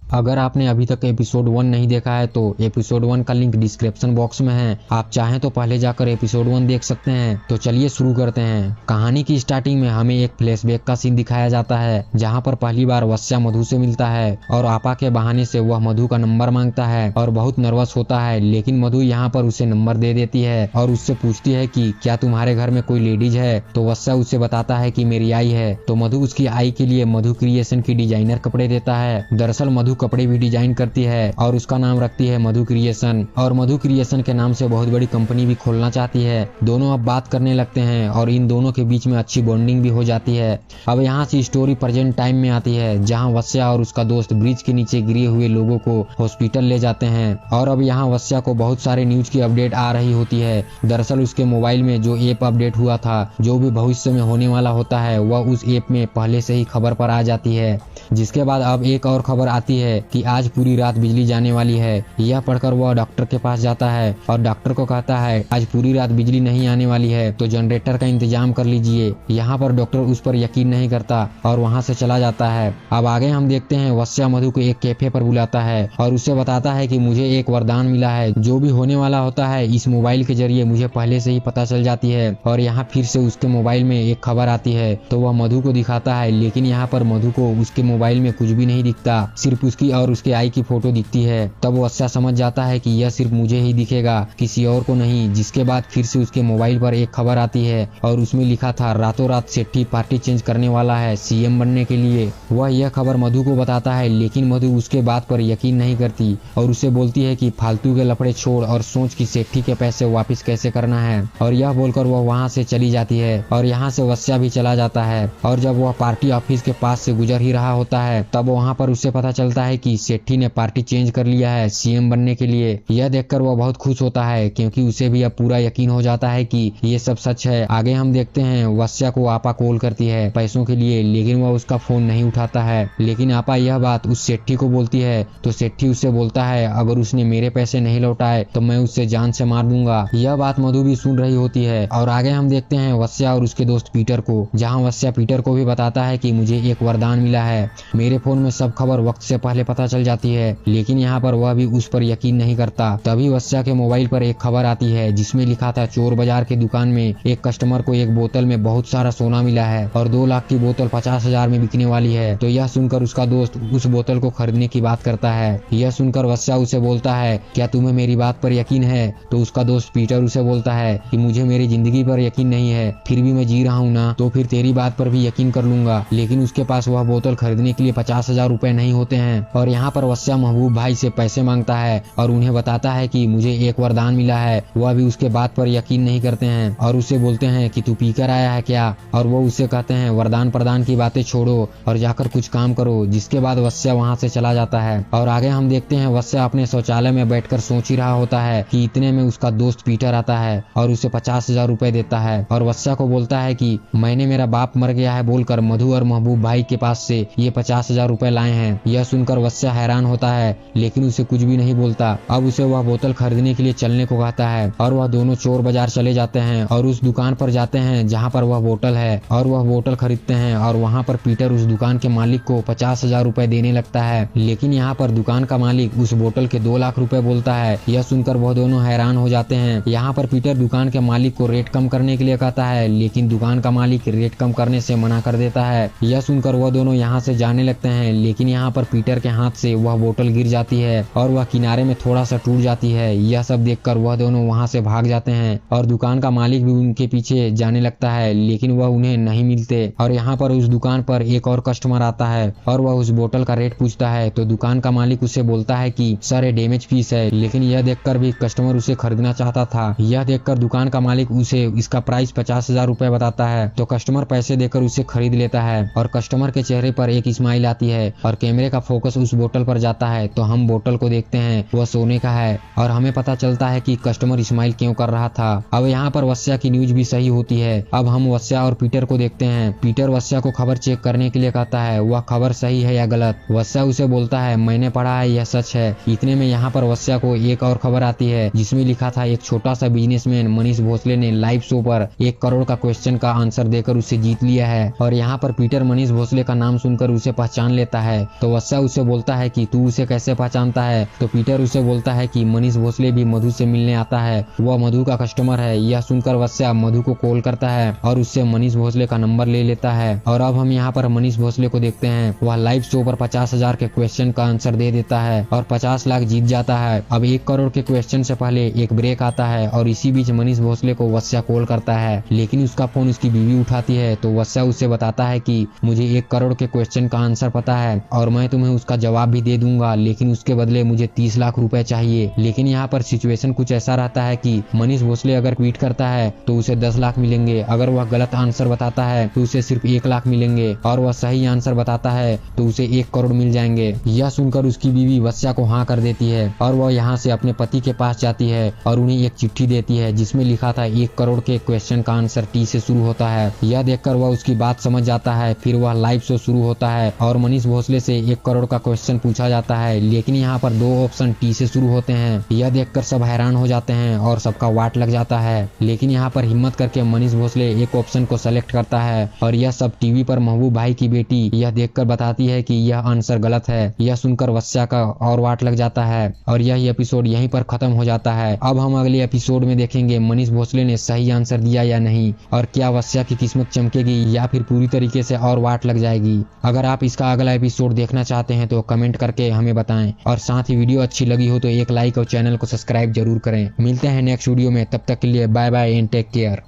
अगर आपने अभी तक एपिसोड 1 नहीं देखा है तो एपिसोड 1 का लिंक डिस्क्रिप्शन बॉक्स में है, आप चाहें तो पहले जाकर एपिसोड 1 देख सकते हैं। तो चलिए शुरू करते हैं। कहानी की स्टार्टिंग में हमें एक फ्लैशबैक का सीन दिखाया जाता है, जहां पर पहली बार वत्स्या मधु से मिलता है और आपा के बहाने से वह मधु का नंबर मांगता है और बहुत नर्वस होता है, लेकिन मधु यहाँ पर उसे नंबर दे देती है और उससे पूछती है कि क्या तुम्हारे घर में कोई लेडीज है। तो वत्स्या उसे बताता है कि मेरी आई है। तो मधु उसकी आई के लिए मधु क्रिएशन की डिजाइनर कपड़े देता है। दरअसल मधु कपड़े भी डिजाइन करती है और उसका नाम रखती है मधु क्रिएशन, और मधु क्रिएशन के नाम से बहुत बड़ी कंपनी भी खोलना चाहती है। दोनों अब बात करने लगते हैं और इन दोनों के बीच में अच्छी बॉन्डिंग भी हो जाती है। अब यहाँ से स्टोरी प्रेजेंट टाइम में आती है, जहाँ वत्स्या और उसका दोस्त ब्रिज के नीचे गिरे हुए लोगों को हॉस्पिटल ले जाते हैं। और अब यहाँ वत्स्या को बहुत सारे न्यूज की अपडेट आ रही होती है। दरअसल उसके मोबाइल में जो ऐप अपडेट हुआ था, जो भी भविष्य में होने वाला होता है, वह उस ऐप में पहले से ही खबर पर आ जाती है। जिसके बाद अब एक और खबर आती है कि आज पूरी रात बिजली जाने वाली है। यह पढ़कर वह डॉक्टर के पास जाता है और डॉक्टर को कहता है आज पूरी रात बिजली नहीं आने वाली है, तो जनरेटर का इंतजाम कर लीजिए। यहाँ पर डॉक्टर उस पर यकीन नहीं करता और वहाँ से चला जाता है। अब आगे हम देखते हैं वत्स्या मधु को एक कैफे पर बुलाता है और उसे बताता है कि मुझे एक वरदान मिला है, जो भी होने वाला होता है इस मोबाइल के जरिए मुझे पहले से ही पता चल जाती है। और यहाँ फिर से उसके मोबाइल में एक खबर आती है, तो वह मधु को दिखाता है, लेकिन यहाँ पर मधु को उसके मोबाइल में कुछ भी नहीं दिखता, सिर्फ उसकी और उसके आई की फोटो दिखती है। तब वत्स्या समझ जाता है कि यह सिर्फ मुझे ही दिखेगा, किसी और को नहीं। जिसके बाद फिर से उसके मोबाइल पर एक खबर आती है और उसमें लिखा था रातों रात सेठी पार्टी चेंज करने वाला है सीएम बनने के लिए। वह यह खबर मधु को बताता है, लेकिन मधु उसके बात पर यकीन नहीं करती और उसे बोलती है कि फालतू के लफड़े छोड़ और सोच कि सेठी के पैसे वापस कैसे करना है। और यह बोलकर वह वहाँ से चली जाती है और यहाँ से वत्स्या भी चला जाता है। और जब वह पार्टी ऑफिस के पास से गुजर ही रहा होता है, तब वहाँ पर उसे पता चलता है कि सेठी ने पार्टी चेंज कर लिया है सीएम बनने के लिए। यह देखकर वह बहुत खुश होता है, क्योंकि उसे भी अब पूरा यकीन हो जाता है कि ये सब सच है। आगे हम देखते हैं वत्स्या को आपा कॉल करती है पैसों के लिए, लेकिन वह उसका फोन नहीं उठाता है। लेकिन आपा यह बात उस सेठी को बोलती है, तो सेठी उससे बोलता है अगर उसने मेरे पैसे नहीं लौटाए तो मैं उससे जान से मार दूंगा। यह बात मधु भी सुन रही होती है। और आगे हम देखते हैं वत्स्या और उसके दोस्त पीटर को, जहाँ वत्स्या पीटर को भी बताता है कि मुझे एक वरदान मिला है, मेरे फोन में सब खबर वक्त से पहले पता चल जाती है। लेकिन यहाँ पर वह भी उस पर यकीन नहीं करता। तभी वत्स्या के मोबाइल पर एक खबर आती है, जिसमें लिखा था चोर बाजार की दुकान में एक कस्टमर को एक बोतल में बहुत सारा सोना मिला है और 2 लाख की बोतल 50,000 में बिकने वाली है। तो यह सुनकर उसका दोस्त उस बोतल को खरीदने की बात करता है। यह सुनकर वत्स्या उसे बोलता है क्या तुम्हें मेरी बात पर यकीन है। तो उसका दोस्त पीटर उसे बोलता है कि मुझे मेरी जिंदगी पर यकीन नहीं है, फिर भी मैं जी रहा हूँ ना, तो फिर तेरी बात पर भी यकीन कर लूंगा। लेकिन उसके पास वह बोतल खरीदने के लिए 50,000 रुपए नहीं होते हैं। और यहाँ पर वत्स्या महबूब भाई से पैसे मांगता है और उन्हें बताता है कि मुझे एक वरदान मिला है। वह भी उसके बात पर यकीन नहीं करते हैं और उसे बोलते हैं कि तू पीकर आया है क्या। और वो उससे कहते हैं वरदान प्रदान की बातें छोड़ो और जाकर कुछ काम करो। जिसके बाद वत्स्या वहाँ से चला जाता है। और आगे हम देखते हैं वत्स्या अपने शौचालय में बैठकर सोच ही रहा होता है कि इतने में उसका दोस्त पीटर आता है और उसे 50,000 रुपए देता है और वत्स्या को बोलता है कि मैंने मेरा बाप मर गया है बोलकर मधु और महबूब भाई के पास से ये 50,000 रुपए लाए हैं। यह सुनकर वत्स्या हैरान होता है, लेकिन उसे कुछ भी नहीं बोलता। अब उसे वह बोतल खरीदने के लिए चलने को कहता है और वह दोनों चोर बाजार चले जाते हैं और उस दुकान पर जाते हैं जहाँ पर वह बोतल है और वह बोतल खरीदते हैं। और वहाँ पर पीटर उस दुकान के मालिक को 50,000 रुपए देने लगता है, लेकिन यहाँ पर दुकान का मालिक उस बोतल के 2 लाख रुपए बोलता है। यह सुनकर वह दोनों हैरान हो जाते हैं। यहाँ पर पीटर दुकान के मालिक को रेट कम करने के लिए कहता है, लेकिन दुकान का मालिक रेट कम करने से मना कर देता है। यह सुनकर वह दोनों यहाँ से जाने लगते हैं, लेकिन यहाँ पर पीटर के हाथ से वह बोतल गिर जाती है और वह किनारे में थोड़ा सा टूट जाती है। यह सब देखकर वह दोनों वहाँ से भाग जाते हैं और दुकान का मालिक भी उनके पीछे जाने लगता है, लेकिन वह उन्हें नहीं मिलते। और यहाँ पर उस दुकान पर एक और कस्टमर आता है और वह उस बोतल का रेट पूछता है, तो दुकान का मालिक उसे बोलता है कि सर ये डैमेज पीस है। लेकिन यह देखकर भी कस्टमर उसे खरीदना चाहता था। यह देखकर दुकान का मालिक उसे इसका प्राइस 50,000 रुपए बताता है, तो कस्टमर पैसे देकर उसे खरीद लेता है। और कस्टमर के चेहरे पर एक स्माइल आती है और कैमरे का फोकस उस बोतल पर जाता है, तो हम बोतल को देखते हैं वह सोने का है और हमें पता चलता है कि कस्टमर स्माइल क्यों कर रहा था। अब यहाँ पर वत्स्या की न्यूज भी सही होती है। अब हम वत्स्या और पीटर को देखते हैं। पीटर वत्स्या को खबर चेक करने के लिए कहता है वह खबर सही है या गलत। वत्स्या उसे बोलता है मैंने पढ़ा है यह सच है। इतने में यहाँ पर वत्स्या को एक और खबर आती है, जिसमें लिखा था एक छोटा सा बिजनेसमैन मनीष भोसले ने लाइव शो पर 1 करोड़ का क्वेश्चन का आंसर देकर उसे जीत लिया है। और यहाँ पर पीटर मनीष भोसले का नाम सुनकर उसे पहचान लेता है, तो वत्स्या उससे बोलता है कि तू उसे कैसे पहचानता है। तो पीटर उसे बोलता है कि मनीष भोसले भी मधु से मिलने आता है, वह मधु का कस्टमर है। यह सुनकर वत्स्या मधु को कॉल करता है और उससे मनीष भोसले का नंबर ले लेता है। और अब हम यहाँ पर मनीष भोसले को देखते हैं, वह लाइव शो पर 50,000 के क्वेश्चन का आंसर दे देता है और 50 लाख जीत जाता है। अब 1 करोड़ के क्वेश्चन से पहले एक ब्रेक आता है और इसी बीच मनीष भोसले को वत्स्या कॉल करता है, लेकिन उसका फोन उसकी बीवी उठाती है। तो वत्स्या उसे बताता है कि मुझे 1 करोड़ के क्वेश्चन का आंसर पता है और मैं तुम्हें उसका जवाब भी दे दूंगा, लेकिन उसके बदले मुझे 30 लाख रुपए चाहिए। लेकिन यहाँ पर सिचुएशन कुछ ऐसा रहता है कि मनीष भोसले अगर क्विट करता है तो उसे 10 लाख मिलेंगे, अगर वह गलत आंसर बताता है तो उसे सिर्फ 1 लाख मिलेंगे और वह सही आंसर बताता है तो उसे 1 करोड़ मिल जाएंगे। यह सुनकर उसकी बीवी वत्स्या को हाँ कर देती है और वह यहाँ से अपने पति के पास जाती है और उन्हें एक चिट्ठी देती है जिसमें लिखा था 1 करोड़ के क्वेश्चन का आंसर टी से शुरू होता है। यह देखकर वह उसकी बात समझ जाता है। फिर वह लाइव शो शुरू होता है और मनीष भोसले से 1 करोड़ का क्वेश्चन पूछा जाता है, लेकिन यहाँ पर 2 ऑप्शन टी से शुरू होते हैं। यह देखकर सब हैरान हो जाते हैं और सबका वाट लग जाता है, लेकिन यहाँ पर हिम्मत करके मनीष भोसले एक ऑप्शन को सेलेक्ट करता है और यह सब टीवी पर महबूब भाई की बेटी यह देखकर बताती है कि यह आंसर गलत है। यह सुनकर वत्स्या का और वाट लग जाता है और यह एपिसोड यहीं पर खत्म हो जाता है। अब हम अगले एपिसोड में देखेंगे मनीष भोसले ने सही आंसर दिया या नहीं और क्या वत्स्या की किस्मत चमकेगी या फिर पूरी तरीके से और वाट लग जाएगी। अगर आप इसका अगला एपिसोड देखना चाहते हैं तो कमेंट करके हमें बताएं और साथ ही वीडियो अच्छी लगी हो तो एक लाइक और चैनल को सब्सक्राइब जरूर करें। मिलते हैं नेक्स्ट वीडियो में, तब तक के लिए bye bye and take care.